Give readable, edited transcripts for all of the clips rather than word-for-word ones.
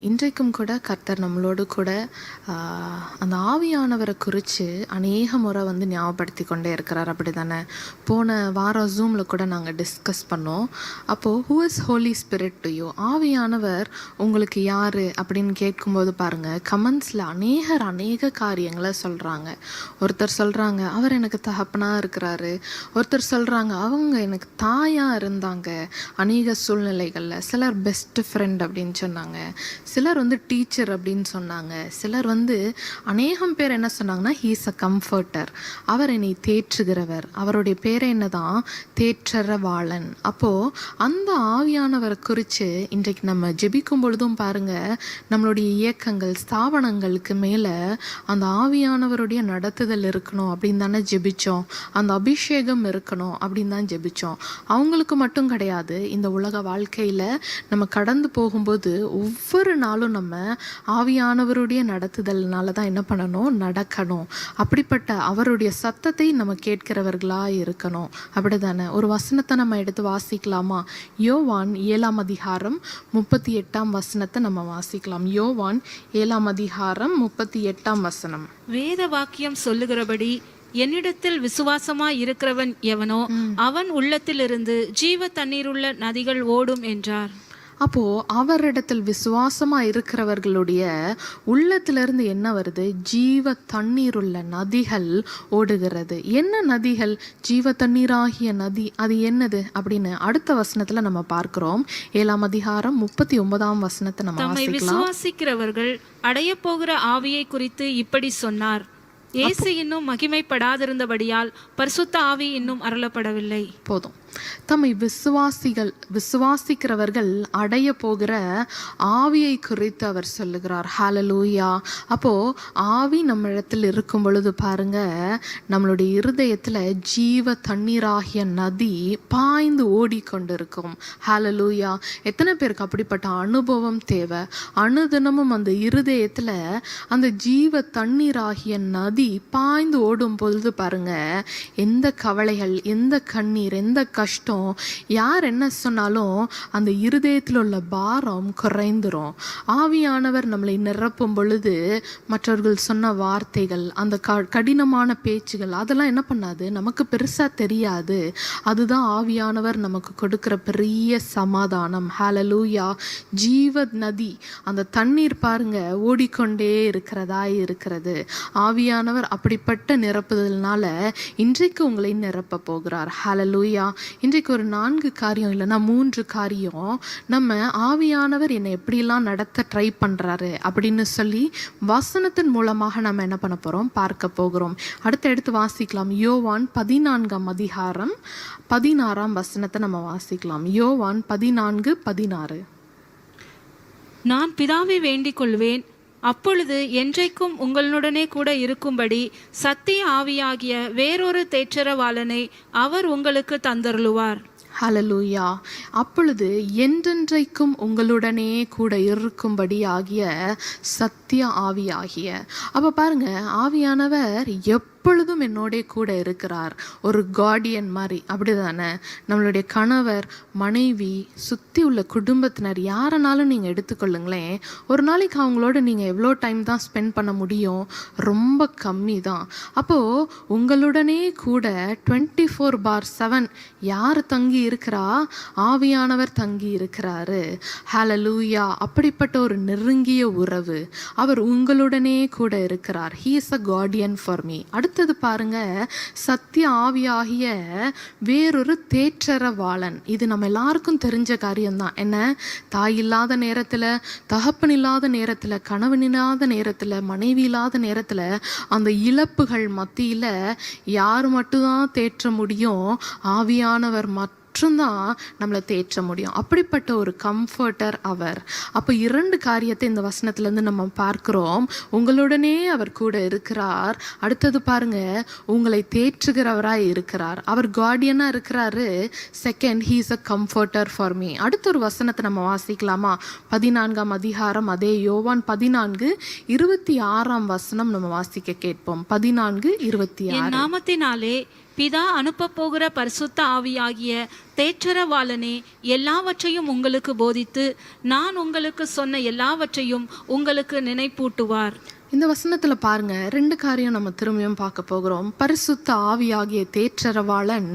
இன்றைக்கும் கூட கர்த்தர் நம்மளோடு கூட அந்த ஆவியானவரை குறித்து அநேக முறை ஞாபகப்படுத்தி கொண்டே இருக்கிறார். அப்படி தானே? போன வாரம் ஜூமில் கூட நாங்கள் டிஸ்கஸ் பண்ணோம். அப்போது who is Holy Spirit to you? ஆவியானவர் உங்களுக்கு யார் அப்படின்னு கேட்கும்போது பாருங்கள், கமெண்ட்ஸில் அநேக காரியங்களை சொல்கிறாங்க. ஒருத்தர் சொல்கிறாங்க அவர் எனக்கு தகப்பனாக இருக்கிறாரு, ஒருத்தர் சொல்கிறாங்க அவங்க எனக்கு தாயாக இருந்தாங்க அநேக சூழ்நிலைகளில், சிலர் பெஸ்ட் ஃப்ரெண்ட் அப்படின்னு சொன்னாங்க, சிலர் டீச்சர் அப்படின்னு சொன்னாங்க, சிலர் அநேகம் பேர் என்ன சொன்னாங்கன்னா ஹீஸ் அ கம்ஃபர்டர், அவர் என்னை தேற்றுகிறவர், அவருடைய பேரை என்னதான் தேற்றரவாளன். அப்போது அந்த ஆவியானவரை குறித்து இன்றைக்கு நம்ம ஜெபிக்கும் பொழுதும் பாருங்கள், நம்மளுடைய இயக்கங்கள் ஸ்தாபனங்களுக்கு மேலே அந்த ஆவியானவருடைய நடத்துதல் இருக்கணும் அப்படின்னு தானே ஜெபிச்சோம். அந்த அபிஷேகம் இருக்கணும் அப்படின்னு தான் ஜெபிச்சோம். அவங்களுக்கு மட்டும் கிடையாது, இந்த உலக வாழ்க்கையில் நம்ம கடந்து போகும்போது ஒவ்வொரு நாளும் நம்ம ஆவியானவருடைய நடத்துதல்னால தான் என்ன பண்ணணும், நடக்கணும். அப்படிப்பட்ட அவருடைய சத்தத்தை நம்ம கேட்கிறவர்களாக இருக்கணும். அப்படிதானே? ஒரு வசனத்தை நம்ம எடுத்து வாசிக்கலாமா? யோவான் 7ஆம் அதிகாரம் 38ஆம் வசனத்தை நம்ம வாசிக்கலாம். யோவான் 7ஆம் அதிகாரம் 38ஆம் வசனம். வேத வாக்கியம் சொல்லுகிறபடி என்னிடத்தில் விசுவாசமாய் இருக்கிறவன் எவனோ அவன் உள்ளத்திலிருந்து ஜீவ தண்ணீருள்ள நதிகள் ஓடும் என்றார். அப்போது அவரிடத்தில் விசுவாசமாக இருக்கிறவர்களுடைய உள்ளத்திலிருந்து என்ன வருது? ஜீவ தண்ணீருள்ள நதிகள் ஓடுகிறது. என்ன நதிகள்? ஜீவ தண்ணீராகிய நதி. அது என்னது அப்படின்னு அடுத்த வசனத்தில் நம்ம பார்க்கிறோம். 7ஆம் அதிகாரம் 39ஆம் வசனத்தை நம்ம வாசிக்கலாம். விசுவாசிக்கிறவர்கள் அடைய போகிற ஆவியை குறித்து இப்படி சொன்னார். இயேசு இன்னும் மகிமைப்படாதிருந்தபடியால் பரிசுத்த ஆவி இன்னும் அருளப்படவில்லை. போதும். தம்மை விசுவாசிக்கிறவர்கள் அடைய போகிற ஆவியை குறித்து அவர் சொல்லுகிறார். ஹல்லேலூயா. அப்போ ஆவி நம்ம இடத்தில் இருக்கும் பொழுது பாருங்க, நம்மளுடைய இருதயத்துல ஜீவ தண்ணீராகிய நதி பாய்ந்து ஓடிக்கொண்டிருக்கும். ஹல்லேலூயா. எத்தனை பேருக்கு அப்படிப்பட்ட அனுபவம் தேவை? அனுதினமும் அந்த இருதயத்துல அந்த ஜீவ தண்ணீராகிய நதி பாய்ந்து ஓடும் பொழுது பாருங்க, எந்த கவலைகள், எந்த கண்ணீர், எந்த கஷ்டம், யார் என்ன சொன்னாலும் அந்த இருதயத்தில் உள்ள பாரம் குறைந்துரும். ஆவியானவர் நம்மளை நிரப்பும் பொழுது மற்றவர்கள் சொன்ன வார்த்தைகள், அந்த கடினமான பேச்சுகள், அதெல்லாம் என்ன பண்ணாது, நமக்கு பெருசாக தெரியாது. அதுதான் ஆவியானவர் நமக்கு கொடுக்கிற பெரிய சமாதானம். ஹல்லேலூயா. ஜீவ நதி, அந்த தண்ணீர் பாருங்க ஓடிக்கொண்டே இருக்கிறது. ஆவியானவர் அப்படிப்பட்ட நிரப்புதல்னால இன்றைக்கு உங்களை நிரப்ப போகிறார். ஹல்லேலூயா. இன்றைக்கு ஒரு 4 காரியம் இல்லைன்னா 3 காரியம் நம்ம ஆவியானவர் என்னை எப்படிலாம் நடத்த ட்ரை பண்ணுறாரு அப்படின்னு சொல்லி வசனத்தின் மூலமாக நம்ம என்ன பண்ண போகிறோம், பார்க்க போகிறோம். எடுத்து வாசிக்கலாம். யோவான் 14ஆம் அதிகாரம் 16ஆம் வசனத்தை நம்ம வாசிக்கலாம். யோவான் 14:16. நான் பிதாவை வேண்டிக் கொள்வேன், அப்பொழுது என்றைக்கும் உங்களுடனே கூட இருக்கும்படி சத்திய ஆவியாகிய வேறொரு தேற்றரவாளனை அவர் உங்களுக்கு தந்தருளுவார். ஹல்லேலூயா. அப்பொழுது என்றென்றைக்கும் உங்களுடனே கூட இருக்கும்படி ஆகிய சத்திய ஆவியாகிய. அப்போ பாருங்க, ஆவியானவர் எப்பொழுதும் என்னோட கூட இருக்கிறார். ஒரு கார்டியன் மாதிரி. அப்படிதானே? நம்மளுடைய கணவர், மனைவி, சுற்றி உள்ள குடும்பத்தினர் யாரனாலும் நீங்கள் எடுத்துக்கொள்ளுங்களேன், ஒரு நாளைக்கு அவங்களோட நீங்கள் எவ்வளோ டைம் தான் ஸ்பெண்ட் பண்ண முடியும்? ரொம்ப கம்மி தான். அப்போது உங்களுடனே கூட 24/7 யார் தங்கி இருக்கிறா? ஆவியானவர் தங்கி இருக்கிறாரு. ஹல்லேலூயா. அப்படிப்பட்ட ஒரு நெருங்கிய உறவு. அவர் உங்களுடனே கூட இருக்கிறார். He is a Guardian for me. அடுத்தது பாருங்க, சத்திய ஆவியாகிய வேறொரு தேற்றரவாளன். இது நம்ம எல்லாருக்கும் தெரிஞ்ச காரியம்தான். என்ன? தாய் இல்லாத நேரத்தில், தகப்பன் இல்லாத நேரத்தில், கணவன் இல்லாத நேரத்தில், மனைவி இல்லாத நேரத்தில், அந்த இழப்புகள் மத்தியில் யார் மட்டும்தான் தேற்ற முடியும்? ஆவியானவர் மட்டும்தான் நம்மளை தேற்ற முடியும். அப்படிப்பட்ட ஒரு கம்ஃபர்டர் அவர். அப்போ 2 காரியத்தை இந்த வசனத்திலேருந்து நம்ம பார்க்கிறோம். உங்களுடனே அவர் கூட இருக்கிறார். அடுத்தது பாருங்க, உங்களை தேற்றுகிறவராய் இருக்கிறார். அவர் கார்டியனாக இருக்கிறாரு. Second, he is a comforter for me. அடுத்த ஒரு வசனத்தை நம்ம வாசிக்கலாமா? 14ஆம் அதிகாரம், அதே யோவான் 14:26ஆம் வசனம் நம்ம வாசிக்க கேட்போம். 14:26. நாமத்தினாலே பிதா அனுப்ப போகிற பரிசுத்த ஆவியாகிய தேற்றரவாளனே எல்லாவற்றையும் உங்களுக்கு போதித்து நான் உங்களுக்கு சொன்ன எல்லாவற்றையும் உங்களுக்கு நினைப்பூட்டுவார். இந்த வசனத்துல பாருங்க, ரெண்டு காரியம் நம்ம திரும்பியும் பார்க்க போகிறோம். பரிசுத்த ஆவியாகிய தேற்றரவாளன்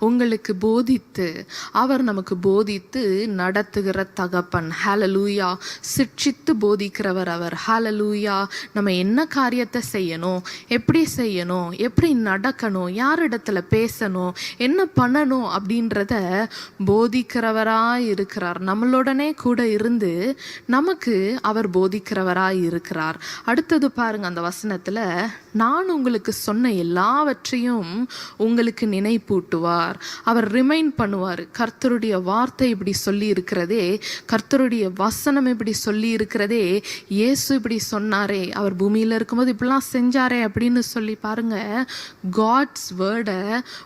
உங்களுக்கு போதித்து, அவர் நமக்கு போதித்து நடத்துகிற தகப்பன். ஹalleluya. சிட்சித்து போதிக்கிறவர் அவர். ஹalleluya. நம்ம என்ன காரியத்தை செய்யணும், எப்படி செய்யணும், எப்படி நடக்கணும், யாரிடத்துல பேசணும், என்ன பண்ணணும் அப்படின்றத போதிக்கிறவராய் இருக்கிறார். நம்மளுடனே கூட இருந்து நமக்கு அவர் போதிக்கிறவராய் இருக்கிறார். அடுத்தது பாருங்க, அந்த வசனத்துல நான் உங்களுக்கு சொன்ன எல்லாவற்றையும் உங்களுக்கு நினைப்பூட்டுவார். அவர் ரிமைண்ட் பண்ணுவார். கர்த்தருடைய வார்த்தை இப்படி சொல்லி இருக்கிறதே, கர்த்தருடைய வசனம் இப்படி சொல்லி இருக்கிறதே, இயேசு இப்படி சொன்னாரே, அவர் பூமியில இருக்கும்போது இப்படிலாம் செஞ்சாரே அப்படின்னு சொல்லி பாருங்க, காட்ஸ் வேர்டை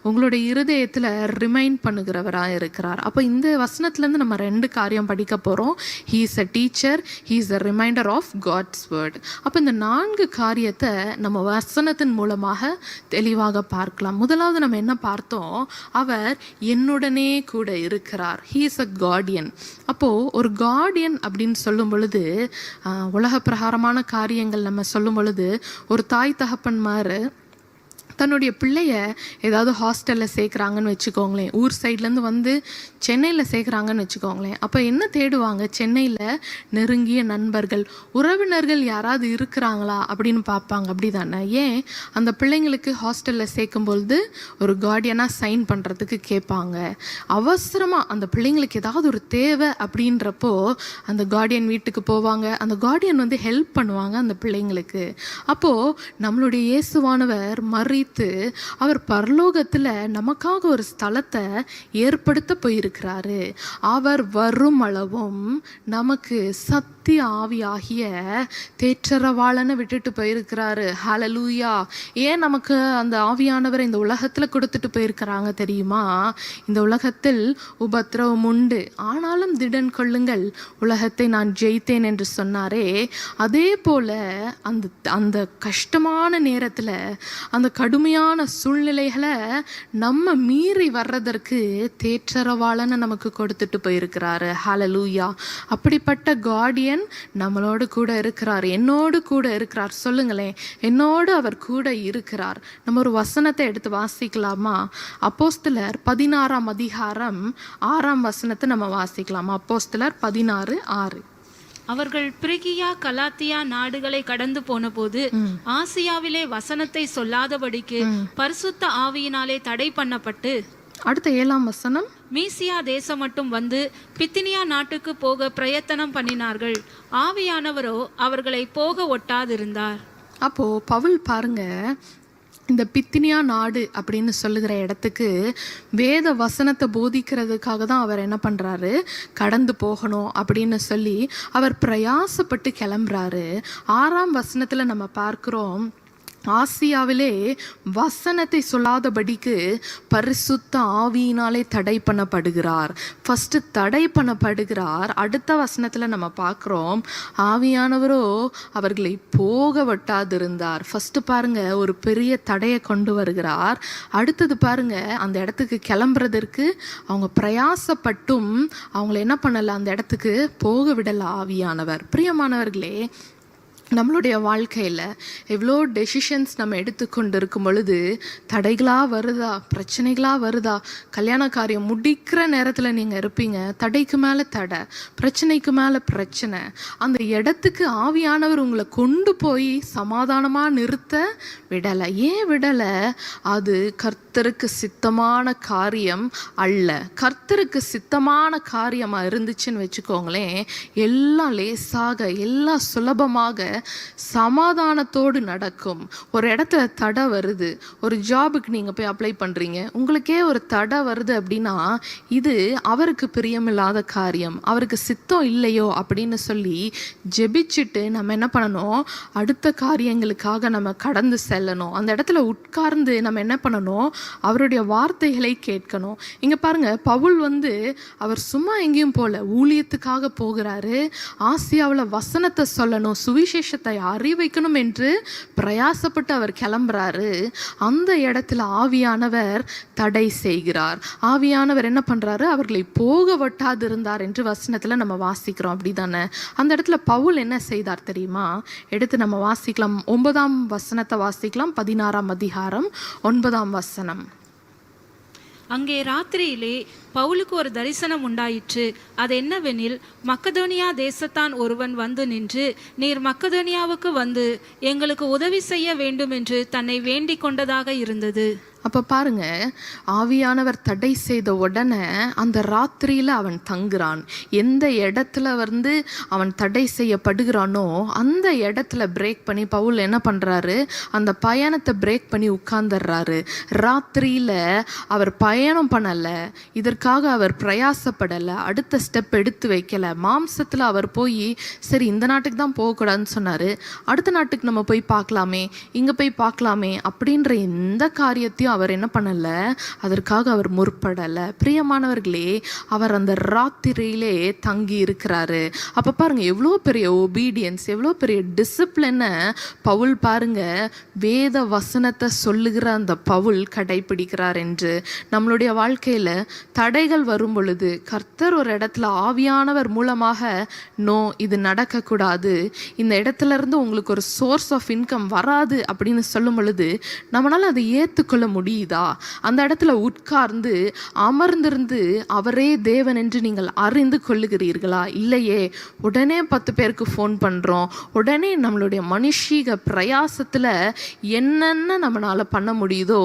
உங்களுடைய இருதயத்துல ரிமைண்ட் பண்ணுகிறவராக இருக்கிறார். அப்போ இந்த வசனத்துல இருந்து நம்ம ரெண்டு காரியம் படிக்க போறோம். He is a teacher, he is a reminder of God's word. அப்போ இந்த 4 காரியத்தை நம்ம வசனத்தின் மூலமாக தெளிவாக பார்க்கலாம். முதலாவது நம்ம என்ன பார்த்தோம், அவர் என்னுடனே கூட இருக்கிறார். He is a Guardian. அப்போ ஒரு கார்டியன் அப்படின்னு சொல்லும் பொழுது, உலக பிரகாரமான காரியங்கள் நம்ம சொல்லும் பொழுது, ஒரு தாய் தகப்பன்மார் தன்னுடைய பிள்ளைய ஏதாவது ஹாஸ்டலில் சேர்க்குறாங்கன்னு வச்சுக்கோங்களேன், ஊர் சைட்லேருந்து வந்து சென்னையில் சேர்க்குறாங்கன்னு வச்சுக்கோங்களேன். அப்போ என்ன தேடுவாங்க, சென்னையில் நெருங்கிய நண்பர்கள், உறவினர்கள் யாராவது இருக்கிறாங்களா அப்படின்னு பார்ப்பாங்க. அப்படி தானே? ஏன் அந்த பிள்ளைங்களுக்கு ஹாஸ்டலில் சேர்க்கும்பொழுது ஒரு கார்டியனாக சைன் பண்ணுறதுக்கு கேட்பாங்க. அவசரமாக அந்த பிள்ளைங்களுக்கு ஏதாவது ஒரு தேவை அப்படின்றப்போ அந்த கார்டியன் வீட்டுக்கு போவாங்க. அந்த கார்டியன் வந்து ஹெல்ப் பண்ணுவாங்க அந்த பிள்ளைங்களுக்கு. அப்போது நம்மளுடைய இயேசுவானவர் அவர் பரலோகத்துல நமக்காக ஒரு ஸ்தலத்தை ஏற்படுத்த போயிருக்கிறாரு. அவர் வரும் அளவும் நமக்கு சத்திய ஆவியாகிய தேற்றரவாளனை விட்டுட்டு போயிருக்கிறாரு. ஹalleluya. ஏன் நமக்கு அந்த ஆவியானவரை இந்த உலகத்துல கொடுத்துட்டு போயிருக்கிறாங்க தெரியுமா? இந்த உலகத்தில் உபத்திரவம் உண்டு, ஆனாலும் திடன் கொள்ளுங்கள், உலகத்தை நான் ஜெயித்தேன் என்று சொன்னாரே, அதே போல அந்த கஷ்டமான நேரத்துல, அந்த கடுமையான சூழ்நிலைகளை நம்ம மீறி வர்றதற்கு தேற்றரவாளனை நமக்கு கொடுத்துட்டு போயிருக்கிறாரு. ஹalleluya. அப்படிப்பட்ட கார்டியன் நம்மளோடு கூட இருக்கிறார், என்னோடு கூட இருக்கிறார். சொல்லுங்களேன், என்னோடு அவர் கூட இருக்கிறார். நம்ம ஒரு வசனத்தை எடுத்து வாசிக்கலாமா? அப்போஸ்தலர் 16ஆம் அதிகாரம் 6ஆம் வசனத்தை நம்ம வாசிக்கலாம். அப்போஸ்தலர் 16:6. அவர்கள் பிரிகியா கலாத்தியா நாடுகளை கடந்து போன போது ஆசியாவிலே வசனத்தை சொல்லாதபடிக்கு பரிசுத்த ஆவியினாலே தடை பண்ணப்பட்டு, அடுத்த 7ஆம் வசனம், மீசியா தேசம் மட்டும் வந்து பித்தினியா நாட்டுக்கு போக பிரயத்தனம் பண்ணினார்கள். ஆவியானவரோ அவர்களை போக ஒட்டாதிருந்தார். அப்போ பவுல் பாருங்க, இந்த பித்தினியா நாடு அப்படின்னு சொல்லுகிற இடத்துக்கு வேத வசனத்தை போதிக்கிறதுக்காக தான் அவர் என்ன பண்ணுறாரு, கடந்து போகணும் அப்படின்னு சொல்லி அவர் பிரயாசப்பட்டு கிளம்புறாரு. 6ஆம் வசனத்தில் நம்ம பார்க்குறோம், ஆசியாவிலே வசனத்தை சொல்லாதபடிக்கு பரிசுத்த ஆவியினாலே தடை பண்ணப்படுகிறார். ஃபர்ஸ்ட் தடை பண்ணப்படுகிறார். அடுத்த வசனத்துல நம்ம பார்க்கிறோம், ஆவியானவரோ அவர்களை போக விட்டாதிருந்தார். ஃபர்ஸ்ட் பாருங்க, ஒரு பெரிய தடையை கொண்டு வருகிறார். அடுத்தது பாருங்க, அந்த இடத்துக்கு கிளம்புறதற்கு அவங்க பிரயாசப்பட்டும் அவங்கள என்ன பண்ணல, அந்த இடத்துக்கு போக விடல ஆவியானவர். பிரியமானவர்களே, நம்மளுடைய வாழ்க்கையில் எவ்வளோ டெசிஷன்ஸ் நம்ம எடுத்துக்கொண்டு இருக்கும் பொழுது தடைகளாக வருதா, பிரச்சனைகளாக வருதா? கல்யாண காரியம் முடிக்கிற நேரத்தில் நீங்கள் இருப்பீங்க, தடைக்கு மேலே தடை, பிரச்சனைக்கு மேலே பிரச்சனை. அந்த இடத்துக்கு ஆவியானவர் உங்களை கொண்டு போய் சமாதானமாக நிறுத்த விடலை. ஏன் விடலை? அது கர்த்தருக்கு சித்தமான காரியம் அல்ல. கர்த்தருக்கு சித்தமான காரியமாக இருந்துச்சுன்னு வச்சுக்கோங்களேன், எல்லாம் லேசாக, எல்லாம் சுலபமாக சமாதானத்தோடு நடக்கும். ஒரு இடத்துல தடை வருது, ஒரு ஜாபுக்கு நீங்கள் போய் அப்ளை பண்ணுறீங்க, உங்களுக்கே ஒரு தடை வருது அப்படின்னா இது அவருக்கு பிரியமில்லாத காரியம், அவருக்கு சித்தம் இல்லையோ அப்படின்னு சொல்லி ஜெபிச்சுட்டு நம்ம என்ன பண்ணணும், அடுத்த காரியங்களுக்காக நம்ம கடந்து செல்லணும். அந்த இடத்துல உட்கார்ந்து நம்ம என்ன பண்ணணும், அவருடைய வார்த்தைகளை கேட்கணும். இங்கே பாருங்க, பவுல் அவர் சும்மா எங்கேயும் போல ஊழியத்துக்காக போகிறாரு. ஆசியாவில் வசனத்தை சொல்லணும், சுவிசேஷ சுவிசேஷத்தை அறிவிக்கணும் என்று பிரயாசப்பட்டு அவர் கிளம்புறாரு. அந்த இடத்துல ஆவியானவர் தடை செய்கிறார். ஆவியானவர் என்ன பண்றாரு? அவர்களை போக வட்டாது இருந்தார் என்று வசனத்துல நம்ம வாசிக்கிறோம். அப்படிதானே? அந்த இடத்துல பவுல் என்ன செய்தார் தெரியுமா? எடுத்து நம்ம வாசிக்கலாம். 9ஆம் வசனத்தை வாசிக்கலாம். 16ஆம் அதிகாரம் 9ஆம் வசனம். அங்கே ராத்திரியிலே பவுலுக்கு ஒரு தரிசனம் உண்டாயிற்று. அது என்னவெனில், மக்கதோனியா தேசத்தான் ஒருவன் வந்து நின்று, நீர் மக்கதோனியாவுக்கு வந்து எங்களுக்கு உதவி செய்ய வேண்டும் என்று தன்னை வேண்டிக் கொண்டதாக இருந்தது. அப்போ பாருங்க, ஆவியானவர் தடை செய்த உடனே அந்த ராத்திரியில் அவன் தங்குறான். எந்த இடத்துல அவன் தடை செய்யப்படுகிறானோ அந்த இடத்துல பிரேக் பண்ணி பவுல் என்ன பண்ணுறாரு? அந்த பயணத்தை பிரேக் பண்ணி உட்கார்ந்துடுறாரு. ராத்திரியில் அவர் பயணம் பண்ணலை, இதற்காக அவர் பிரயாசப்படலை, அடுத்த ஸ்டெப் எடுத்து வைக்கலை. மாம்சத்தில் அவர் போய் சரி இந்த நாட்டுக்கு தான் போகக்கூடாதுன்னு சொன்னார், அடுத்த நாட்டுக்கு நம்ம போய் பார்க்கலாமே, இங்கே போய் பார்க்கலாமே அப்படின்ற எந்த காரியத்தையும் அவர் என்ன பண்ணல, அதற்காக அவர் முற்படலை. பிரியமானவர்களே, அவர் அந்த ராத்திரியிலே தங்கி இருக்கிறாரு. அப்ப பாருங்க எவ்வளோ பெரிய ஒபீடியன்ஸ், எவ்வளோ பெரிய டிசிப்ளினை பவுல் பாருங்க வேத வசனத்தை சொல்லுகிற அந்த பவுல் கடைபிடிக்கிறார் என்று. நம்மளுடைய வாழ்க்கையில தடைகள் வரும் பொழுது கர்த்தர் ஒரு இடத்துல ஆவியானவர் மூலமாக நோ இது நடக்கக்கூடாது, இந்த இடத்துல இருந்து உங்களுக்கு ஒரு சோர்ஸ் ஆஃப் இன்கம் வராது அப்படின்னு சொல்லும் பொழுது நம்மளால அதை ஏற்றுக்கொள்ள முடியுதா? அந்த இடத்துல உட்கார்ந்து அமர்ந்திருந்து அவரே தேவன் என்று நீங்கள் அறிந்து கொள்ளுகிறீர்களா? இல்லையே. உடனே 10 பேருக்கு ஃபோன் பண்ணுறோம், உடனே நம்மளுடைய மனுஷீக பிரயாசத்தில் என்னென்ன நம்மளால் பண்ண முடியுதோ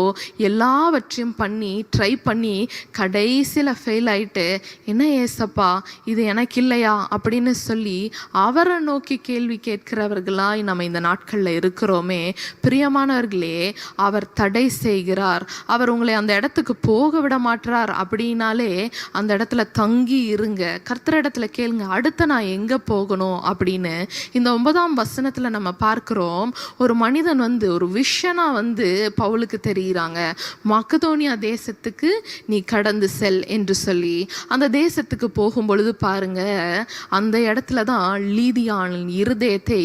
எல்லாவற்றையும் பண்ணி ட்ரை பண்ணி கடைசியில் ஃபெயில் ஆயிட்டு, என்ன ஏசப்பா இது எனக்கு இல்லையா அப்படின்னு சொல்லி அவரை நோக்கி கேள்வி கேட்கிறவர்களாய் நம்ம இந்த நாட்களில் இருக்கிறோமே. பிரியமானவர்களே, அவர் தடை செய்கிறார். அவர் உங்களை அந்த இடத்துக்கு போக விட மாட்டார். அப்படின்னாலே அந்த இடத்துல தங்கி இருங்க. கர்த்தர் இடத்துல கேளுங்க, அடுத்த நான் எங்க போகணும் அப்படின்னு. இந்த 9ஆம் வசனத்துல நம்ம பார்க்கிறோம், ஒரு மனிதன் ஒரு விஷனா பவுலுக்கு தெரிகிறாங்க. மக்கதோனியா தேசத்துக்கு நீ கடந்து செல் என்று சொல்லி அந்த தேசத்துக்கு போகும் பொழுது பாருங்க, அந்த இடத்துல தான் லீதியானின் இருதயத்தை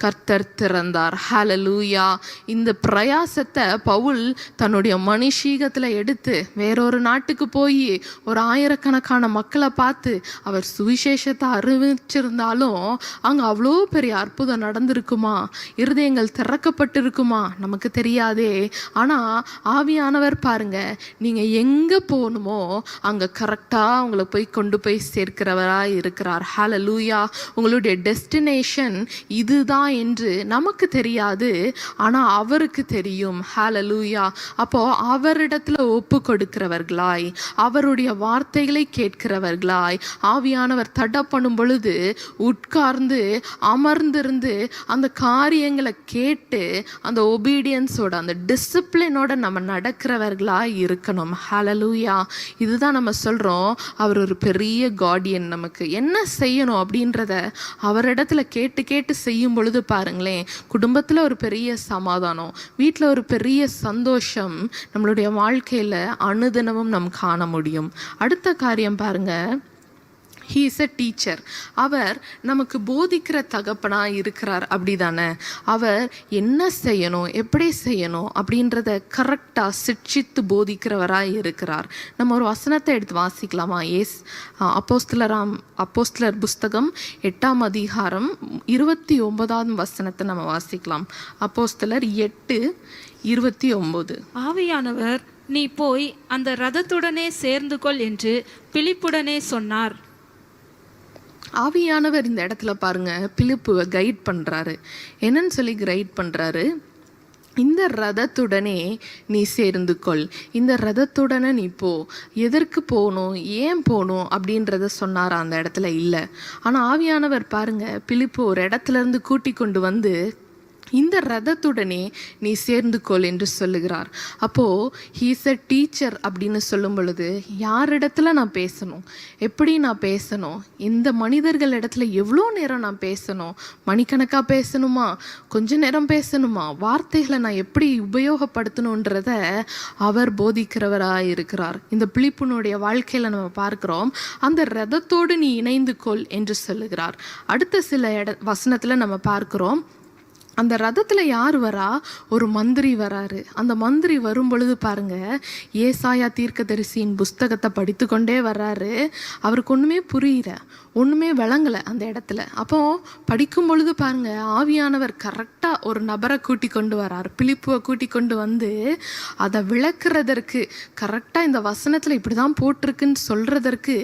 கர்த்தர் திறந்தார். ஹல்லேலூயா. இந்த பிரயாசத்தை பவுல் தன்னுடைய மனுஷீகத்தில் எடுத்து வேறொரு நாட்டுக்கு போய் ஒரு ஆயிரக்கணக்கான மக்களை பார்த்து அவர் சுவிசேஷத்தை அறிவிச்சிருந்தாலும் அங்கே அவ்வளோ பெரிய அற்புதம் நடந்திருக்குமா, இருதயங்கள் திறக்கப்பட்டிருக்குமா நமக்கு தெரியாதே. ஆனால் ஆவியானவர் பாருங்க, நீங்கள் எங்கே போகணுமோ அங்கே கரெக்டாக உங்களை போய் கொண்டு போய் சேர்க்கிறவராக இருக்கிறார். ஹல்லேலூயா. உங்களுடைய டெஸ்டினேஷன் இதுதான் என்று நமக்கு தெரியாது, ஆனால் அவருக்கு தெரியும். ஹல்லேலூயா. அப்போ அவரிடத்துல ஒப்பு கொடுக்கிறவர்களாய், அவருடைய வார்த்தைகளை கேட்கிறவர்களாய், ஆவியானவர் தடை பண்ணும் பொழுது உட்கார்ந்து அமர்ந்திருந்து அந்த காரியங்களை கேட்டு அந்த ஒபீடியன்ஸோட அந்த டிசிப்ளினோட நம்ம நடக்கிறவர்களாய் இருக்கணும். ஹல்லேலூயா. இதுதான் நம்ம சொல்றோம், அவர் ஒரு பெரிய கார்டியன். நமக்கு என்ன செய்யணும் அப்படின்றத அவரிடத்துல கேட்டு கேட்டு செய்யும் பொழுது பாருங்களேன், குடும்பத்துல ஒரு பெரிய சமாதானம், வீட்டில் ஒரு பெரிய சந்தோஷம் நம்மளுடைய வாழ்க்கையில அனுதினமும் நாம் காண முடியும். அடுத்த காரியம் பாருங்க, he is a teacher. அவர் நமக்கு போதிக்கிற தகப்பனா இருக்கிறார். அப்படிதானே? அவர் என்ன செய்யணும், எப்படி செய்யணும் அப்படின்றத கரெக்டாக சிட்சித்து போதிக்கிறவராய் இருக்கிறார். நம்ம ஒரு வசனத்தை எடுத்து வாசிக்கலாமா? அப்போஸ்தலர் புஸ்தகம் 8ஆம் அதிகாரம் 29ஆம் வசனத்தை நம்ம வாசிக்கலாம். அப்போஸ்தலர் 8:29. ஆவியானவர் நீ போய் அந்த ரதத்துடனே சேர்ந்து கொள் என்று பிலிப்புடனே சொன்னார். ஆவியானவர் இந்த இடத்துல பாருங்க பிலிப்புவை கைட் பண்றாரு. என்னன்னு சொல்லி கைட் பண்றாரு? இந்த ரதத்துடனே நீ சேர்ந்து கொள், இந்த ரதத்துடனே நீ போ. எதற்கு போகணும், ஏன் போகணும் அப்படின்றத சொன்னாரா அந்த இடத்துல? இல்லை. ஆனால் ஆவியானவர் பாருங்க பிலிப்பு ஒரு இடத்துல இருந்து கூட்டி கொண்டு வந்து இந்த ரதத்துடனே நீ சேர்ந்து கொள் என்று சொல்லுகிறார். அப்போது ஹீஸ் அ டீச்சர் அப்படின்னு சொல்லும் பொழுது யாரிடத்துல நான் பேசணும், எப்படி நான் பேசணும், இந்த மனிதர்கள் இடத்துல எவ்வளோ நேரம் நான் பேசணும், மணிக்கணக்காக பேசணுமா, கொஞ்ச நேரம் பேசணுமா, வார்த்தைகளை நான் எப்படி உபயோகப்படுத்தணுன்றத அவர் போதிக்கிறவராக இருக்கிறார். இந்த பிலிப்புனுடைய வாழ்க்கையில் நம்ம பார்க்குறோம், அந்த ரதத்தோடு நீ இணைந்து கொள் என்று சொல்லுகிறார். அடுத்த சில வசனத்தில் நம்ம பார்க்குறோம், அந்த ரதத்தில் யார் வரா, ஒரு மந்திரி வராரு. அந்த மந்திரி வரும் பொழுது பாருங்க, ஏசாயா தீர்க்கதரிசியின் புஸ்தகத்தை படித்து கொண்டே வர்றாரு. அவருக்கு ஒன்றுமே புரியல, ஒன்றுமே விளங்கலை அந்த இடத்துல. அப்போ படிக்கும் பொழுது பாருங்க, ஆவியானவர் கரெக்டாக ஒரு நபரை கூட்டி கொண்டு வரார், பிலிப்புவை கூட்டி கொண்டு வந்து அதை விளக்குறதற்கு, கரெக்டாக இந்த வசனத்தில் இப்படி தான் போட்டிருக்குன்னு சொல்றதற்கு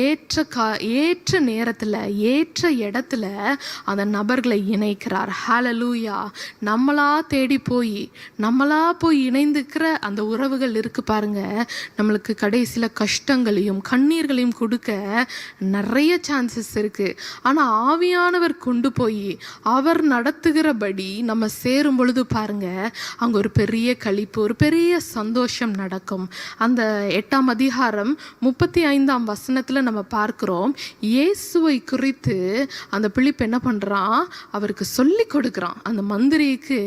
ஏற்ற நேரத்தில் ஏற்ற இடத்துல அந்த நபர்களை இணைக்கிறார். ஹல்லேலூயா. நம்மளா தேடி நம்மளா போய் இணைந்துக்கிற அந்த உறவுகள் இருக்கு பாருங்க, நம்மளுக்கு கடைசியில் கஷ்டங்களையும் கண்ணீர்களையும் கொடுக்க நிறைய சான்சஸ் இருக்கு. ஆனால் ஆவியானவர் கொண்டு போய் அவர் நடத்துகிறபடி நம்ம சேரும் பொழுது பாருங்க, அங்கே ஒரு பெரிய களிப்பு, ஒரு பெரிய சந்தோஷம் நடக்கும். அந்த 8ஆம் அதிகாரம் 35ஆம் வசனத்தில் நம்ம பார்க்கிறோம், இயேசுவை குறித்து அந்த பிலிப்பு என்ன பண்ணுறான், அவருக்கு சொல்லி கொடுக்குறான். அந்த மந்திரிக்கு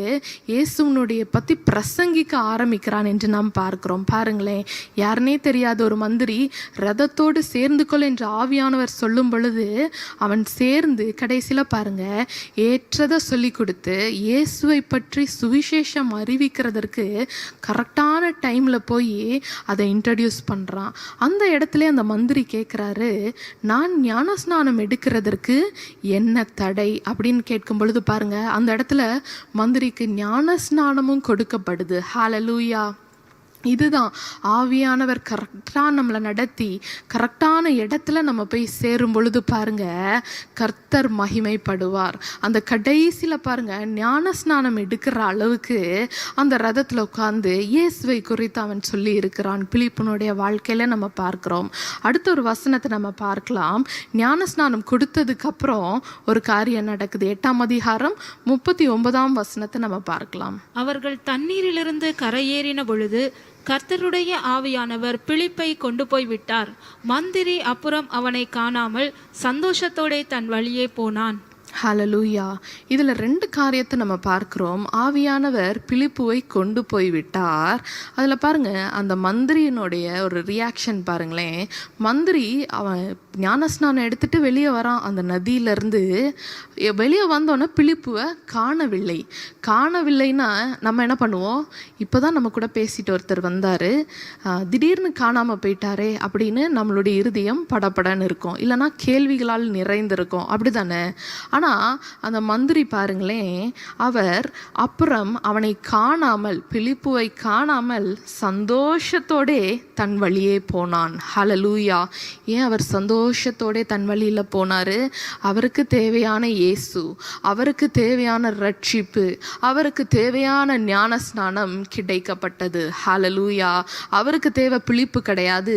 இயேசுனுடைய பற்றி பிரசங்கிக்க ஆரம்பிக்கிறான் என்று நாம் பார்க்கிறோம். பாருங்களேன், யாருனே தெரியாத ஒரு மந்திரி ரதத்தோடு சேர்ந்து கொள் என்று ஆவியானவர் சொல்லும் பொழுது அவன் சேர்ந்து கடைசியில் பாருங்க, ஏற்றதை சொல்லி கொடுத்து இயேசுவை பற்றி சுவிசேஷம் அறிவிக்கிறதற்கு கரெக்டான டைமில் போய் அதை இன்ட்ரடியூஸ் பண்ணுறான். அந்த இடத்துல அந்த மந்திரி கேட்குறாரு, நான் ஞானஸ்நானம் எடுக்கிறதற்கு என்ன தடை அப்படின்னு கேட்கும் பொழுது பாருங்க, அந்த இடத்துல மந்திரிக்கு ஞானஸ்நானமும் கொடுக்கப்படுது. ஹல்லேலூயா. இதுதான் ஆவியானவர் கரெக்டாக நம்மளை நடத்தி கரெக்டான இடத்துல நம்ம போய் சேரும் பொழுது பாருங்க, கர்த்தர் மகிமைப்படுவார். அந்த கடைசியில் பாருங்க, ஞானஸ்நானம் எடுக்கிற அளவுக்கு அந்த ரதத்தில் உட்கார்ந்து இயேசுவை குறித்து அவன் சொல்லி இருக்கிறான். பிலிப்புனுடைய வாழ்க்கையில நம்ம பார்க்கிறோம். அடுத்த ஒரு வசனத்தை நம்ம பார்க்கலாம். ஞானஸ்நானம் கொடுத்ததுக்கு அப்புறம் ஒரு காரியம் நடக்குது. 8ஆம் அதிகாரம் 39ஆம் வசனத்தை நம்ம பார்க்கலாம். அவர்கள் தண்ணீரிலிருந்து கரையேறின பொழுது கர்த்தருடைய ஆவியானவர் பிலிப்பை கொண்டு போய் விட்டார். மந்திரி அப்புறம் அவனை காணாமல் சந்தோஷத்தோட தன் வழியே போனான். ஹல்லேலூயா. இதில் 2 காரியத்தை நம்ம பார்க்குறோம். ஆவியானவர் பிலிப்புவை கொண்டு போய் விட்டார். அதில் பாருங்க, அந்த மந்திரியினுடைய ஒரு ரியாக்ஷன் பாருங்களேன். மந்திரி அவன் ஞானஸ்நானம் எடுத்துட்டு வெளியே வரான். அந்த நதியிலேருந்து வெளியே வந்தோன்னே பிலிப்புவை காணவில்லைன்னா நம்ம என்ன பண்ணுவோம், இப்போ தான் நம்ம கூட பேசிட்டு ஒருத்தர் வந்தார், திடீர்னு காணாமல் போயிட்டாரே அப்படின்னு நம்மளுடைய இருதயம் படபடன்னு இருக்கும், இல்லைனா கேள்விகளால் நிறைந்திருக்கும், அப்படி தானே? ஆனால் அந்த மந்திரி பாருங்களேன், அவர் அப்புறம் அவனை காணாமல், பிலிப்புவை காணாமல் சந்தோஷத்தோடே தன் வழியே போனான். ஹல்லேலூயா. ஏன் அவர் சந்தோஷத்தோடே தன் வழியில் போனார்? அவருக்கு தேவையான இயேசு, அவருக்கு தேவையான ரட்சிப்பு, அவருக்கு தேவையான ஞானஸ்நானம் கிடைக்கப்பட்டது. ஹல்லேலூயா. அவருக்கு தேவை பிலிப்பு கிடையாது,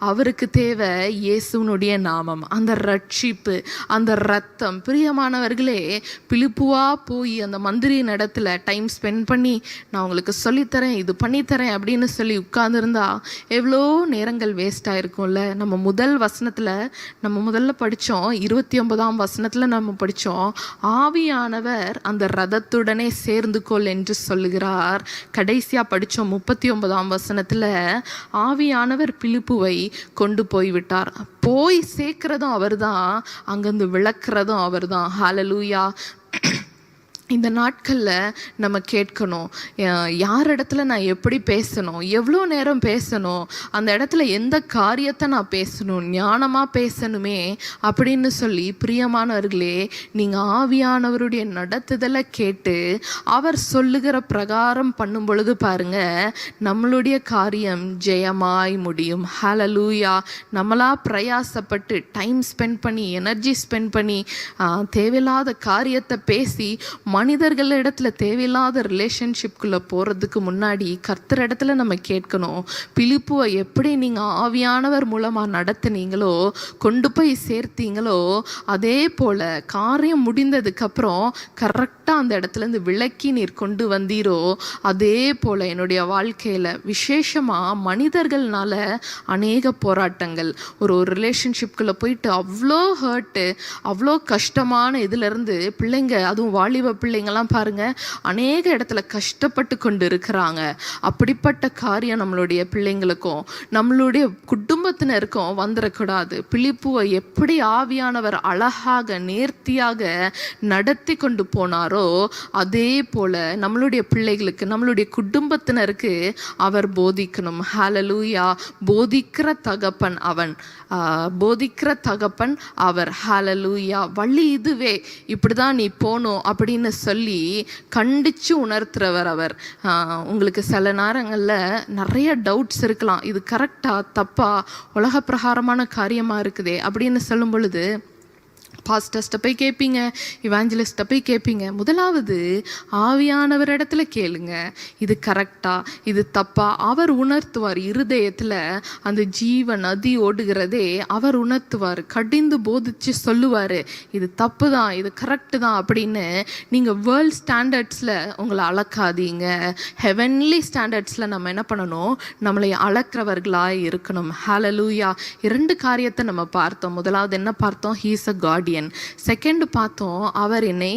அவருக்கு தேவை இயேசுனுடைய நாமம், அந்த ரட்சிப்பு, அந்த ரத்தம். பிரியமானவர்களே, பிலிப்புவா போய் அந்த மந்திரியின் இடத்துல டைம் ஸ்பெண்ட் பண்ணி நான் உங்களுக்கு சொல்லித்தரேன், இது பண்ணித்தரேன் அப்படின்னு சொல்லி உட்கார்ந்துருந்தா எவ்வளோ நேரங்கள் வேஸ்ட் ஆகிருக்கும்ல. நம்ம முதல்ல படித்தோம், 29ஆம் வசனத்தில் நம்ம படித்தோம், ஆவியானவர் அந்த ரதத்துடனே சேர்ந்து கொள் என்று சொல்லுகிறார். கடைசியாக படித்தோம் 39ஆம் வசனத்தில், ஆவியானவர் பிலிப்புவை கொண்டு போய்விட்டார். போய் சேர்க்கிறதும் அவர் தான், அங்கேருந்து விளக்குறதும் அவர் தான். ஹல்லேலூயா. இந்த நாட்களில் நம்ம கேட்கணும், யார் இடத்துல நான் எப்படி பேசணும், எவ்வளோ நேரம் பேசணும், அந்த இடத்துல எந்த காரியத்தை நான் பேசணும், ஞானமாக பேசணுமே அப்படின்னு சொல்லி, பிரியமானவர்களே, நீங்கள் ஆவியானவருடைய நடத்துதலை கேட்டு அவர் சொல்லுகிற பிரகாரம் பண்ணும் பொழுது பாருங்க, நம்மளுடைய காரியம் ஜெயமாய் முடியும். ஹல்லேலூயா. நம்மளா பிரயாசப்பட்டு டைம் ஸ்பெண்ட் பண்ணி எனர்ஜி ஸ்பெண்ட் பண்ணி தேவையில்லாத காரியத்தை பேசி மனிதர்கள் இடத்துல தேவையில்லாத ரிலேஷன்ஷிப்குள்ளே போகிறதுக்கு முன்னாடி கர்த்தர் இடத்துல நம்ம கேட்கணும், பிலிப்புவை எப்படி நீங்கள் ஆவியானவர் மூலமாக நடத்துனீங்களோ, கொண்டு போய் சேர்த்தீங்களோ, அதே போல் காரியம் முடிந்ததுக்கப்புறம் கரெக்டாக அந்த இடத்துலேருந்து விலக்கி நீர் கொண்டு வந்தீரோ, அதே போல் என்னுடைய வாழ்க்கையில் விசேஷமாக மனிதர்கள்னால அநேக போராட்டங்கள், ஒரு ரிலேஷன்ஷிப்குள்ளே போயிட்டு அவ்வளோ ஹர்ட்டு, அவ்வளோ கஷ்டமான இதிலேருந்து பிள்ளைங்க, அதுவும் வாலிப பிள்ளைங்கள்லாம் பாருங்கள் அநேக இடத்துல கஷ்டப்பட்டு கொண்டு இருக்கிறாங்க. அப்படிப்பட்ட காரியம் நம்மளுடைய பிள்ளைங்களுக்கும் நம்மளுடைய குடும்பத்தினருக்கும் வந்துடக்கூடாது. பிலிப்புவை எப்படி ஆவியானவர் அழகாக நேர்த்தியாக நடத்தி கொண்டு போனாரோ, அதே போல் நம்மளுடைய பிள்ளைகளுக்கு, நம்மளுடைய குடும்பத்தினருக்கு அவர் போதிக்கணும். ஹல்லேலூயா. போதிக்கிற தகப்பன் அவன், போதிக்கிற தகப்பன் அவர். ஹல்லேலூயா. வழி இதுவே, இப்படிதான் நீ போகணும் அப்படின்னு சொல்லி கண்டிச்சு உணர்த்துறவர் அவர். உங்களுக்கு சில நேரங்களில் நிறைய டவுட்ஸ் இருக்கலாம், இது கரெக்டா தப்பா, உலக பிரகாரமான காரியமாக இருக்குதே அப்படின்னு சொல்லும் பொழுது பாஸ்டர்ஸ்ட்டை போய் கேட்பீங்க, இவாஞ்சலிஸ்ட்டை போய் கேட்பீங்க. முதலாவது ஆவியானவர் இடத்துல கேளுங்க, இது கரெக்டா இது தப்பா. அவர் உணர்த்துவார். இருதயத்தில் அந்த ஜீவ நதி ஓடுகிறதே அவர் உணர்த்துவார், கடிந்து போதிச்சு சொல்லுவார், இது தப்பு தான் இது கரெக்டு தான் அப்படின்னு. நீங்கள் வேர்ல்ட் ஸ்டாண்டர்ட்ஸில் உங்களை அளக்காதீங்க, ஹெவன்லி ஸ்டாண்டர்ட்ஸில் நம்ம என்ன பண்ணணும், நம்மளை அளக்கிறவர்களாக இருக்கணும். ஹல்லேலூயா. 2 காரியத்தை நம்ம பார்த்தோம். முதலாவது என்ன பார்த்தோம்? He is a Guardian. Second பார்த்தோம், அவர் என்னை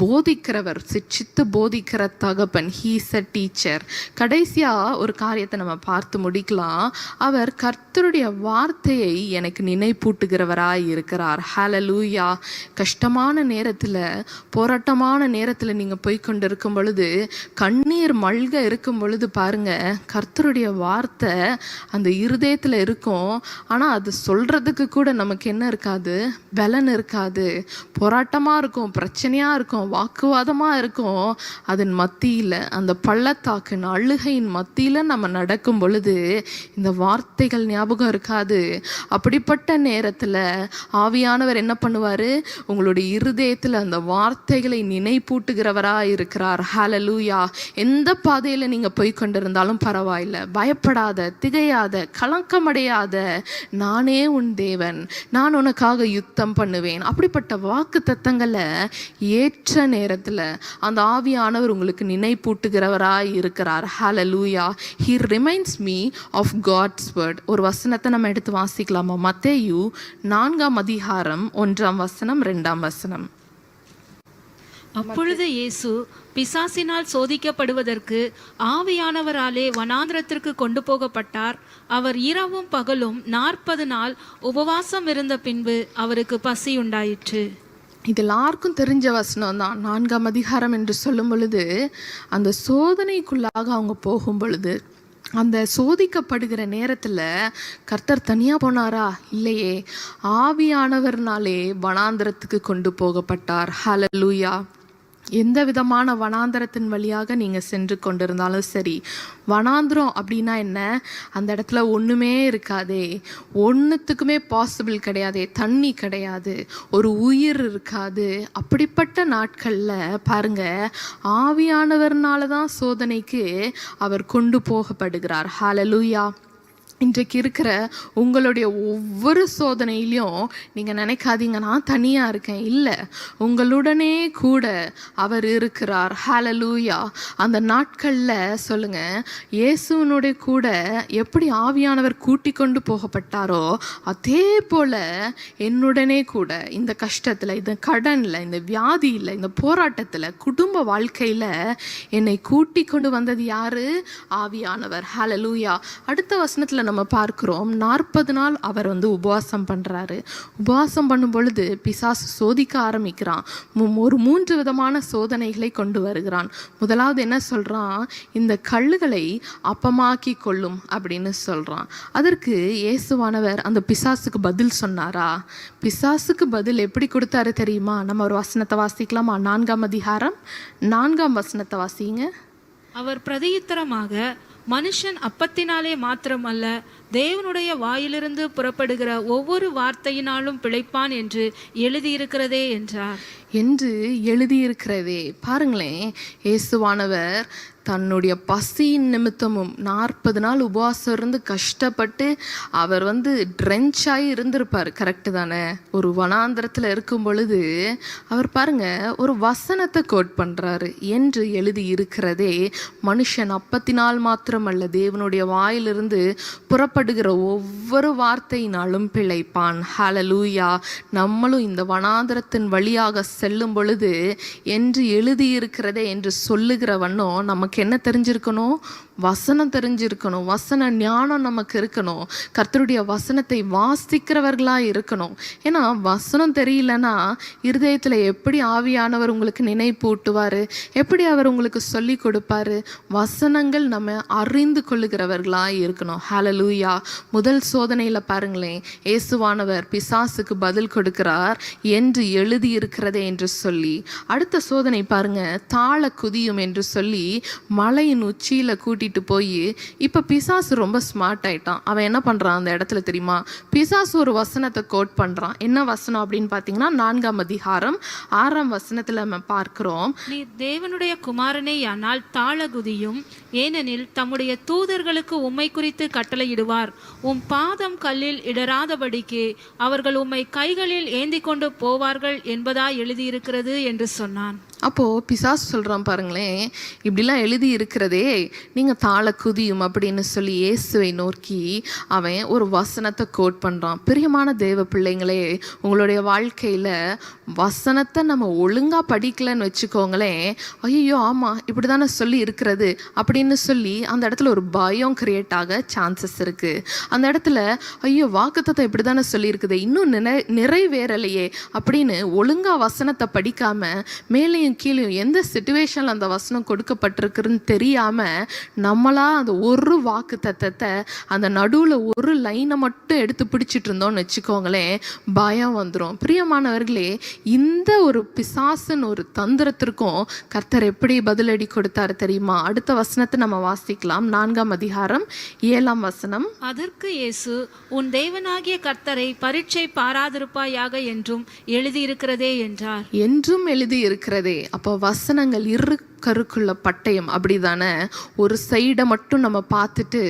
போதிக்கிறவர், சிச்சித்து போதிக்கிற தகப்பன். He is a teacher. கடைசியாக ஒரு காரியத்தை நம்ம பார்த்து முடிக்கலாம், அவர் கர்த்தருடைய வார்த்தையை எனக்கு நினைப்பூட்டுகிறவராய் இருக்கிறார். ஹல்லேலூயா. கஷ்டமான நேரத்தில், போராட்டமான நேரத்தில் நீங்கள் போய் கொண்டு இருக்கும் பொழுது, கண்ணீர் மல்க இருக்கும் பொழுது பாருங்க, கர்த்தருடைய வார்த்தை அந்த இருதயத்தில் இருக்கும். ஆனால் அது சொல்றதுக்கு கூட நமக்கு என்ன இருக்காது, பலன் இருக்காது. போராட்டமாக இருக்கும், பிரச்சனையாக இருக்கும், வாக்குவாதமாக இருக்கும். அதன் மத்தியில், அந்த பள்ளத்தாக்கின் அழுகையின் மத்தியில் நம்ம நடக்கும் பொழுது இந்த வார்த்தைகள் ஞாபகம் இருக்காது. அப்படிப்பட்ட நேரத்தில் ஆவியானவர் என்ன பண்ணுவார், உங்களுடைய இருதயத்தில் அந்த வார்த்தைகளை நினைப்பூட்டுகிறவராக இருக்கிறார். ஹல்லேலூயா. எந்த பாதையில் நீங்கள் போய் கொண்டிருந்தாலும் பரவாயில்லை, பயப்படாத, திகையாத, கலக்கமடையாத, நானே உன் தேவன், நான் உனக்காக யுத்தம் பண்ணுவேன். அப்படிப்பட்ட வாக்கு தத்தங்களை ஏற்ற நேரத்தில் அந்த ஆவியானவர் உங்களுக்கு நினைப்பூட்டுகிறவராய் இருக்கிறார். ஹல்லேலூயா. He reminds me of God's word. ஒரு வசனத்தை நம்ம எடுத்து வாசிக்கலாமா? மத்தேயு 4ஆம் அதிகாரம் 1ஆம் வசனம் 2ஆம் வசனம். அப்பொழுது இயேசு பிசாசினால் சோதிக்கப்படுவதற்கு ஆவியானவராலே வனாந்திரத்திற்கு கொண்டு போகப்பட்டார். அவர் இரவும் பகலும் 40 நாள் உபவாசம் இருந்த பின்பு அவருக்கு பசி உண்டாயிற்று. இது எல்லாருக்கும் தெரிஞ்ச வசனம் தான். 4ஆம் அதிகாரம் என்று சொல்லும் பொழுது, அந்த சோதனைக்குள்ளாக அவங்க போகும் பொழுது, அந்த சோதிக்கப்படுகிற நேரத்தில் கர்த்தர் தனியாக போனாரா? இல்லையே, ஆவியானவர்னாலே வனாந்திரத்துக்கு கொண்டு போகப்பட்டார். ஹல்லேலூயா. எந்த விதமான வனாந்திரத்தின் வழியாக நீங்கள் சென்று கொண்டிருந்தாலும் சரி, வனாந்திரம் அப்படின்னா என்ன? அந்த இடத்துல ஒன்றுமே இருக்காதே, ஒன்றுத்துக்குமே பாசிபிள் கிடையாதே, தண்ணி கிடையாது, ஒரு உயிர் இருக்காது. அப்படிப்பட்ட நாட்களில் பாருங்க, ஆவியானவர்னால தான் சோதனைக்கு அவர் கொண்டு போகப்படுகிறார். ஹல்லேலூயா. இன்றைக்கு இருக்கிற உங்களுடைய ஒவ்வொரு சோதனையிலையும் நீங்கள் நினைக்காதீங்க நான் தனியாக இருக்கேன். இல்லை, உங்களுடனே கூட அவர் இருக்கிறார். ஹல்லேலூயா. அந்த நாட்களில் சொல்லுங்கள், இயேசுவனுடைய கூட எப்படி ஆவியானவர் கூட்டி கொண்டு போகப்பட்டாரோ, அதே போல் என்னுடனே கூட இந்த கஷ்டத்தில், இந்த கடனில், இந்த வியாதியில், இந்த போராட்டத்தில், குடும்ப வாழ்க்கையில் என்னை கூட்டி கொண்டு வந்தது யாரு? ஆவியானவர். ஹல்லேலூயா. அடுத்த வசனத்தில் நம்ம பார்க்கிறோம், 40 நாள் அவர் உபவாசம் பண்ணுறாரு. உபவாசம் பண்ணும் பொழுது பிசாசு சோதிக்க ஆரம்பிக்கிறான். ஒரு 3 விதமான சோதனைகளை கொண்டு வருகிறான். முதலாவது என்ன சொல்கிறான்? இந்த கல்லுகளை அப்பமாக்கி கொள்ளும் அப்படின்னு சொல்கிறான். அதற்கு இயேசுவானவர் அந்த பிசாசுக்கு பதில் சொன்னாரா? பிசாசுக்கு பதில் எப்படி கொடுத்தாரு தெரியுமா? நம்ம ஒரு வசனத்தை வாசிக்கலாமா? 4ஆம் அதிகாரம் 4ஆம் வசனத்தை வாசிங்க. அவர் பிரதியுத்தரமாக, மனுஷன் அப்பத்தினாலே மாத்திரமல்ல, தேவனுடைய வாயிலிருந்து புறப்படுகிற ஒவ்வொரு வார்த்தையினாலும் பிழைப்பான் என்று எழுதியிருக்கிறதே என்றார். என்று எழுதியிருக்கிறதே. பாருங்களேன், இயேசுவானவர் தன்னுடைய பசியின் நிமித்தமும் 40 நாள் உபவாசம் இருந்து கஷ்டப்பட்டு அவர் ட்ரென்ச்சாகி இருந்திருப்பார். கரெக்டு தானே? ஒரு வனாந்திரத்தில் இருக்கும் பொழுது அவர் பாருங்க ஒரு வசனத்தை கோட் பண்ணுறாரு. என்று எழுதி இருக்கிறதே, மனுஷன் அப்பத்தினால் மாத்திரமல்ல, தேவனுடைய வாயிலிருந்து புறப்படுகிற ஒவ்வொரு வார்த்தையினாலும் பிழைப்பான். ஹல்லேலூயா. நம்மளும் இந்த வனாந்திரத்தின் வழியாக செல்லும் பொழுது என்று எழுதியிருக்கிறதே என்று சொல்லுகிற வண்ணம் நமக்கு என்ன தெரிஞ்சிருக்கணும்? வசனம் தெரிஞ்சிருக்கணும். வசன ஞானம் நமக்கு இருக்கணும். கர்த்தருடைய வசனத்தை வாசிக்கிறவர்களாக இருக்கணும். ஏன்னா வசனம் தெரியலன்னா இருதயத்தில் எப்படி ஆவியானவர் உங்களுக்கு நினைப்பூட்டுவார்? எப்படி அவர் உங்களுக்கு சொல்லி கொடுப்பாரு? வசனங்கள் நம்ம அறிந்து கொள்ளுகிறவர்களாக இருக்கணும். ஹல்லேலூயா. முதல் சோதனையில் பாருங்களேன், இயேசுவானவர் பிசாசுக்கு பதில் கொடுக்கிறார் என்று எழுதி இருக்கிறதே என்று சொல்லி. அடுத்த சோதனை பாருங்க, தாள குதியும் என்று சொல்லி மலையின் உச்சியில கூட்டிட்டு போய், இப்ப பிசாசு ரொம்ப ஸ்மார்ட் ஆயிட்டான். அவன் என்ன பண்றான் அந்த இடத்துல தெரியுமா? பிசாசு ஒரு வசனத்தை கோட் பண்றான். என்ன வசனம் அப்படின்னு பாத்தீங்கன்னா 4ஆம் அதிகாரம் 6ஆம் வசனத்துல நம்ம பார்க்கிறோம். நீ தேவனுடைய குமாரனே ஆனால் தாழ குதியும், ஏனெனில் தம்முடைய தூதர்களுக்கு உம்மை குறித்து கட்டளையிடுவார். உம் பாதம் கல்லில் இடராதபடிக்கு அவர்கள் உம்மை கைகளில் ஏந்தி கொண்டு போவார்கள் என்பதா எழுதியிருக்கிறது என்று சொன்னான். அப்போது பிசாசு சொல்கிறான் பாருங்களேன், இப்படிலாம் எழுதி இருக்கிறதே, நீங்கள் தாழ குதியும் அப்படின்னு சொல்லி இயேசுவை நோக்கி அவன் ஒரு வசனத்தை கோட் பண்ணுறான். பிரியமான தேவ பிள்ளைங்களே, உங்களுடைய வாழ்க்கையில் வசனத்தை நம்ம ஒழுங்காக படிக்கலைன்னு வச்சுக்கோங்களேன், ஐயோ ஆமாம் இப்படி தானே சொல்லி இருக்கிறது அப்படின்னு சொல்லி அந்த இடத்துல ஒரு பயம் கிரியேட் ஆக சான்சஸ் இருக்குது. அந்த இடத்துல ஐயோ வாக்குத்தத்தம் இப்படி தானே சொல்லியிருக்குது, இன்னும் நிறைவேறலையே அப்படின்னு ஒழுங்காக வசனத்தை படிக்காமல் மேலேயும் கீழே எந்த சிச்சுவேஷனில் அந்த வசனம் கொடுக்கப்பட்டிருக்குன்னு தெரியாமல் நம்மளா அந்த ஒரு வாக்கு தத்தத்தை அந்த நடுவில் ஒரு லைனை மட்டும் எடுத்து பிடிச்சிட்டு இருந்தோம்னு வச்சுக்கோங்களேன், பயம் வந்துடும். பிரியமானவர்களே, இந்த ஒரு பிசாசின் ஒரு தந்திரத்திற்கும் கர்த்தர் எப்படி பதிலடி கொடுத்தாரு தெரியுமா? அடுத்த வசனத்தை நம்ம வாசிக்கலாம். 4ஆம் அதிகாரம் 7ஆம் வசனம். அதற்கு இயேசு, உன் தேவனாகிய கர்த்தரை பரீட்சை பாராதிருப்பாயாக என்றும் எழுதியிருக்கிறதே என்றார். என்றும் எழுதி இருக்கிறதே. அப்போ வசனங்கள் கருக்குள்ள பட்டயம் அப்படிதானே? ஒரு சைடை மட்டும் நம்ம பார்த்துட்டு,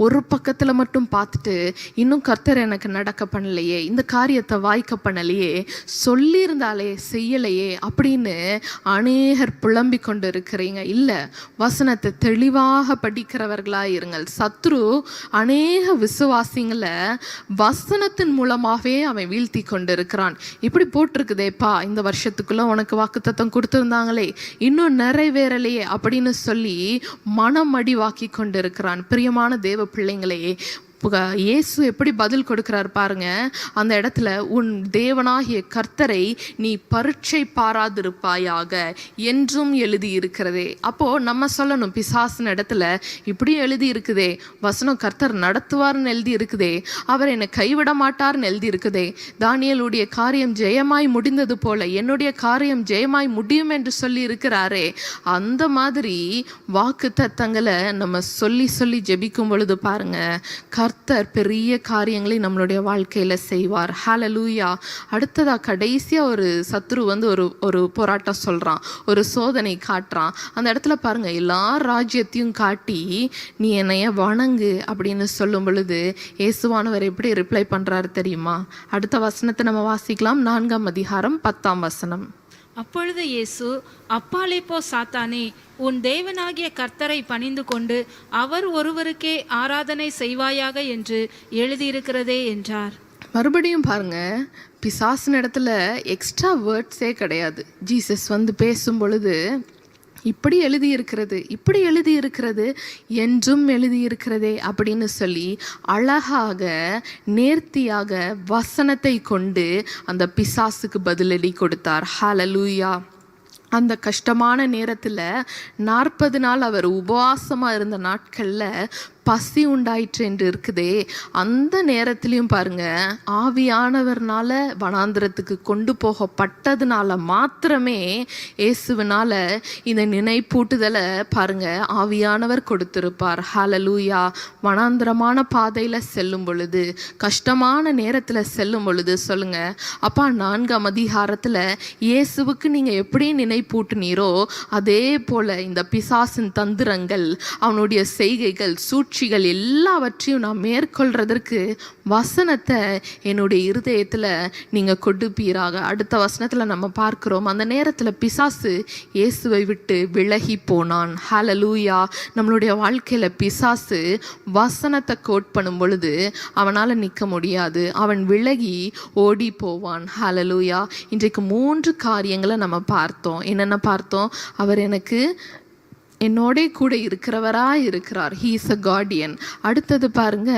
ஒரு பக்கத்தில் மட்டும் பார்த்துட்டு, இன்னும் கர்த்தர் எனக்கு நடக்க பண்ணலையே, இந்த காரியத்தை வாய்க்க பண்ணலையே, சொல்லியிருந்தாலே செய்யலையே அப்படின்னு அநேகர் புலம்பி கொண்டு இருக்கிறீங்க. இல்லை, வசனத்தை தெளிவாக படிக்கிறவர்களாக இருங்கள். சத்ரு அநேக விசுவாசிங்களை வசனத்தின் மூலமாகவே அவன் வீழ்த்தி கொண்டு இருக்கிறான். இப்படி போட்டிருக்குதேப்பா, இந்த வருஷத்துக்குள்ள உனக்கு வாக்குத்தத்தம் கொடுத்துருந்தாங்களே, இன்னும் நிறைவேறலையே அப்படின்னு சொல்லி மனமடிவாக்கி கொண்டிருக்கிறான். பிரியமான தேவ பிள்ளைங்களே, இயேசு எப்படி பதில் கொடுக்கிறார் பாருங்க. அந்த இடத்துல உன் தேவனாகிய கர்த்தரை நீ பரீட்சை பாராதிருப்பாயாக என்றும் எழுதி இருக்கிறதே. அப்போ நம்ம சொல்லணும், பிசாசின் இடத்துல இப்படி எழுதி இருக்குதே, வசனம் கர்த்தர் நடத்துவார்னு எழுதி இருக்குதே, அவர் என்னை கைவிட மாட்டார்னு எழுதி இருக்குதே, தானியேலுடைய காரியம் ஜெயமாய் முடிந்தது போல என்னுடைய காரியம் ஜெயமாய் முடியும் என்று சொல்லி இருக்கிறாரே, அந்த மாதிரி வாக்கு தத்தங்களை நம்ம சொல்லி சொல்லி ஜெபிக்கும் பொழுது பாருங்க, கர்த்தர் பெரிய காரியங்களை நம்மளுடைய வாழ்க்கையில் செய்வார். ஹல்லேலூயா. அடுத்ததாக கடைசியாக ஒரு சத்ரு ஒரு போராட்டம் சொல்கிறான், ஒரு சோதனை காட்டுறான். அந்த இடத்துல பாருங்க, எல்லா ராஜ்யத்தையும் காட்டி நீ என்னைய வணங்கு அப்படின்னு சொல்லும் பொழுது இயேசுவானவர் எப்படி ரிப்ளை பண்ணுறாரு தெரியுமா? அடுத்த வசனத்தை நம்ம வாசிக்கலாம். 4ஆம் அதிகாரம் 10ஆம் வசனம். அப்பொழுது இயேசு, அப்பாலே போ சாத்தானே, உன் தேவனாகிய கர்த்தரை பணிந்து கொண்டு அவர் ஒருவருக்கே ஆராதனை செய்வாயாக என்று எழுதியிருக்கிறதே என்றார். மறுபடியும் பாருங்க, பிசாசின் இடத்துல எக்ஸ்ட்ரா வேர்ட்ஸே கிடையாது. ஜீசஸ் பேசும் பொழுது இப்படி எழுதியிருக்கிறது, இப்படி எழுதியிருக்கிறது, என்றும் எழுதியிருக்கிறதே அப்படின்னு சொல்லி அழகாக நேர்த்தியாக வசனத்தை கொண்டு அந்த பிசாசுக்கு பதிலடி கொடுத்தார். ஹல்லேலூயா. அந்த கஷ்டமான நேரத்தில் 40 நாள் அவர் உபவாசமாக இருந்த நாட்களில் பசி உண்டாயிற்று என்று இருக்குதே, அந்த நேரத்திலையும் பாருங்க, ஆவியானவர்னால வனாந்திரத்துக்கு கொண்டு போகப்பட்டதுனால மாத்திரமே இயேசுவினால இந்த நினைப்பூட்டுதலை பாருங்க ஆவியானவர் கொடுத்திருப்பார். ஹல்லேலூயா. வனாந்திரமான பாதையில செல்லும் பொழுது, கஷ்டமான நேரத்துல செல்லும் பொழுது சொல்லுங்க, அப்பா 4ஆம் அதிகாரத்துல இயேசுவுக்கு நீங்க எப்படி நினைப்பூட்டுனீரோ அதே போல இந்த பிசாசின் தந்திரங்கள், அவனுடைய செய்கைகள், சூழ்ச்சிகள் எல்லாவற்றையும் நான் மேற்கொள்றதற்கு வசனத்தை என்னுடைய இருதயத்துல நீங்க கொடுப்பீராக. அடுத்த வசனத்துல நம்ம பார்க்கிறோம், அந்த நேரத்துல பிசாசு இயேசுவை விட்டு விலகி போனான். ஹல்லேலூயா. நம்மளுடைய வாழ்க்கையில பிசாசு வசனத்தை கோட் பண்ணும் பொழுது அவனால நிற்க முடியாது, அவன் விலகி ஓடி போவான். ஹல்லேலூயா. இன்றைக்கு 3 காரியங்களை நம்ம பார்த்தோம். என்னென்ன பார்த்தோம்? அவர் எனக்கு என்னோட கூட இருக்கிறவரா இருக்கிறார். He is a Guardian. அடுத்தது பாருங்க,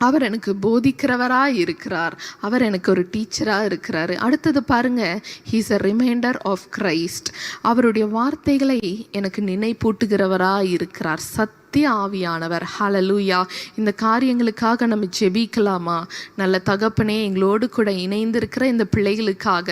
அவர் எனக்கு போதிக்கிறவரா இருக்கிறார், அவர் எனக்கு ஒரு டீச்சரா இருக்கிறாரு. அடுத்தது பாருங்க, he is a reminder of Christ. அவருடைய வார்த்தைகளை எனக்கு நினைப்பூட்டுகிறவரா இருக்கிறார். சத்திய ஆவியானவர். ஹல்லேலூயா. இந்த காரியங்களுக்காக நம்ம ஜெபிக்கலாமா? நல்ல தகப்பனே, எங்களோடு கூட இணைந்திருக்கிற இந்த பிள்ளைகளுக்காக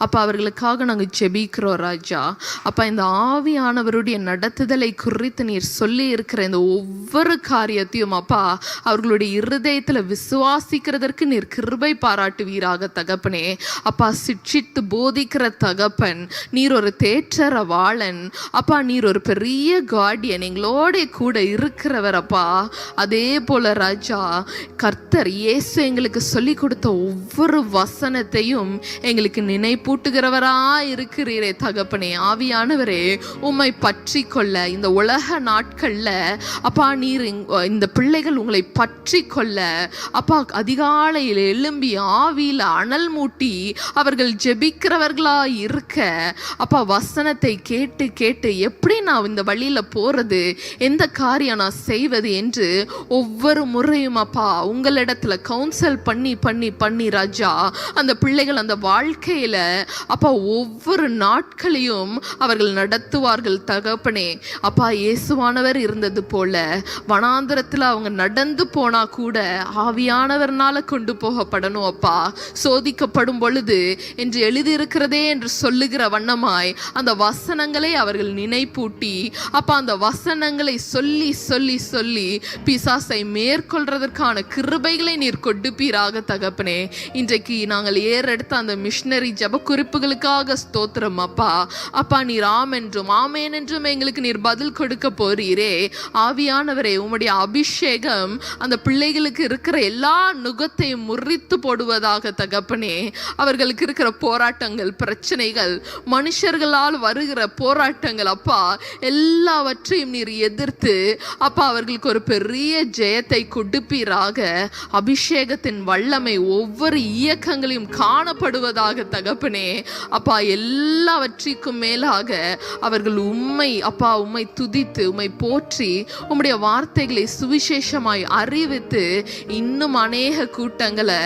அப்பா, அவர்களுக்காக நாங்கள் ஜெபிக்கிறோம் ராஜா. அப்பா, இந்த ஆவியானவருடைய நடத்துதலை குறித்து நீர் சொல்லி இருக்கிற இந்த ஒவ்வொரு காரியத்தையும் அப்பா, அவர்களுடைய இருதயத்துல விசுவாசிக்கிறதற்கு நீர் கிருபை பாராட்டுவீராக தகப்பனே. அப்பா, சிட்சித்து போதிக்கிற தகப்பன், நீர் ஒரு தேற்றரவாளன் அப்பா, நீர் ஒரு பெரிய கார்டியன், எங்களோட கூட இருக்கிறவர் அப்பா. அதே போல ராஜா, கர்த்தர் இயேசு எங்களுக்கு சொல்லி கொடுத்த ஒவ்வொரு வசனத்தையும் எங்களுக்கு நினைப்பூட்டுகிறவரா இருக்கிறீரே தகப்பனே. ஆவியானவரே, உம்மை பற்றி கொள்ள இந்த உலக நாட்கள்ல அப்பா, நீர் இந்த பிள்ளைகள் உங்களை பற்றி கொள்ள அப்பா, அதிகாலையில் எழும்பி ஆவியில அனல் மூட்டி அவர்கள் ஜெபிக்கிறவர்களா இருக்க அப்பா, வசனத்தை கேட்டு கேட்டு எப்படி நான் இந்த வழியில போறது, எந்த காரியம் நான் செய்வது என்று ஒவ்வொரு முறையும் அப்பா உங்களிடத்துல கவுன்சில் பண்ணி பண்ணி பண்ணி ராஜா, அந்த பிள்ளைகள் அந்த வாழ்க்கையில அப்பா ஒவ்வொரு நாட்களையும் அவர்கள் நடத்துவார்கள் தகப்பனே. அப்பா, இயேசுவானவர் இருந்தது போல வனாந்திரத்துல அவங்க நடந்து போனா கூட ஆவியானவர்னால கொண்டு போகப்படணும் அப்பா. சோதிக்கப்படும் பொழுது என்று எழுதியிருக்கிறதே என்று சொல்லுகிற வண்ணமாய் அந்த வசனங்களை அவர்கள் நினைப்பூட்டி அப்பா, அந்த வசனங்களை சொல்லி சொல்லி சொல்லி பிசாசை மேற்கொள்றதற்கான கிருபைகளை நீர் கொடுப்பீராக தகப்பனே. இன்றைக்கு நாங்கள் ஏறெடுத்த அந்த மிஷனரி ஜப குறிப்புகளுக்காக ஸ்தோத்திரம் அப்பா. அப்பா, நீர் ஆம் என்றும் ஆமேன் என்றும் எங்களுக்கு நீர் பதில் கொடுக்க போறீரே. ஆவியானவரே, உம்முடைய அபிஷேகம் அந்த பிள்ளைகளுக்கு இருக்கிற எல்லா நுகத்தையும் முறித்து போடுவதாக தகப்பனே. அவர்களுக்கு இருக்கிற போராட்டங்கள், பிரச்சனைகள், மனுஷர்களால் வருகிற போராட்டங்கள் அப்பா, எல்லாவற்றையும் நீர் எதிர்த்து அப்பா அவர்களுக்கு ஒரு பெரிய ஜெயத்தை கொடுப்பீராக. அபிஷேகத்தின் வல்லமை ஒவ்வொரு இயக்கங்களையும் காணப்படுவதாக தகப்பனே. அப்பா, எல்லாவற்றிற்கும் மேலாக அவர்கள் உம்மை அப்பா உம்மை துதித்து உம்மை போற்றி உம்முடைய வார்த்தைகளை சுவிசேஷமாய் அறிவித்து இன்னும் அநேக கூட்டங்களை,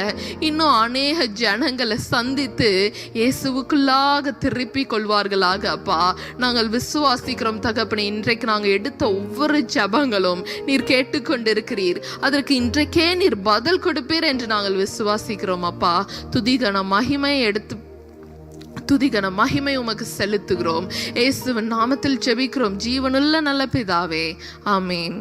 இன்னும் அநேக ஜனங்களை சந்தித்து இயேசுவுக்குள்ளாக திருப்பி கொள்வார்களாக. அப்பா, நாங்கள் விசுவாசிக்கிறோம் தகப்பனே. இன்றைக்கு நாங்கள் எடுத்த ஒவ்வொரு ஜபங்களும் நீர் கேட்டுக்கொண்டிருக்கிறீர், அதற்கு இன்றைக்கே நீர் பதில் கொடுப்பீர் என்று நாங்கள் விசுவாசிக்கிறோம் அப்பா. துதிகன மகிமை உமக்கு செலுத்துகிறோம். இயேசுவின் நாமத்தில் ஜெபிக்கிறோம் ஜீவனுள்ள நல்ல பிதாவே, ஆமேன்.